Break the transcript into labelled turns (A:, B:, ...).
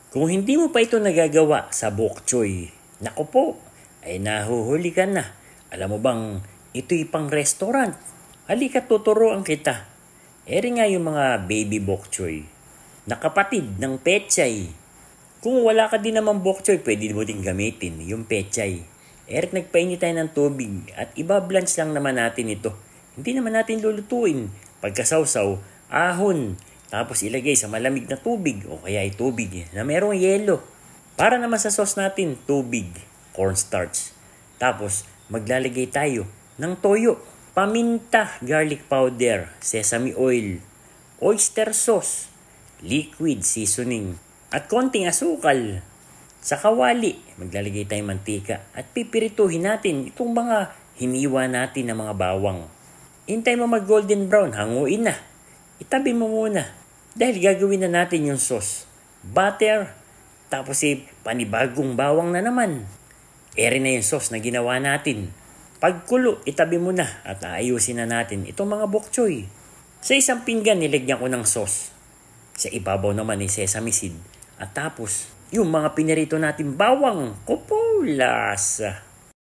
A: Kung hindi mo pa ito nagagawa sa bok choy, naku po, ay nahuhuli ka na. Alam mo bang ito'y pang restaurant? Halika tuturuan kita. Eri nga yung mga baby bok choy, nakapatid ng pechay. Kung wala ka din naman bok choy, pwede mo din gamitin yung pechay. Eric, nagpainit tayo ng tubig at iba-blanch lang naman natin ito. Hindi naman natin lulutuin. Pagkasawsaw, ahon, tapos ilagay sa malamig na tubig o kaya ay tubig na merong yelo. Para naman sa sauce natin, tubig, cornstarch. Tapos maglalagay tayo ng toyo, paminta, garlic powder, sesame oil, oyster sauce, liquid seasoning, at konting asukal. Sa kawali, maglalagay tayong mantika at pipirituhin natin itong mga hiniwa natin ng mga bawang. Hintay mo mag golden brown, hanguin na. Itabi mo muna dahil gagawin na natin yung sauce. Butter, tapos panibagong bawang na naman. Ere na yung sauce na ginawa natin. Pagkulo, itabi mo na at aayusin na natin itong mga bok choy. Sa isang pinggan, nilagyan ko ng sauce. Sa ibabaw naman ay sesame seed. At tapos, yung mga pinirito natin bawang, kupo, lasa.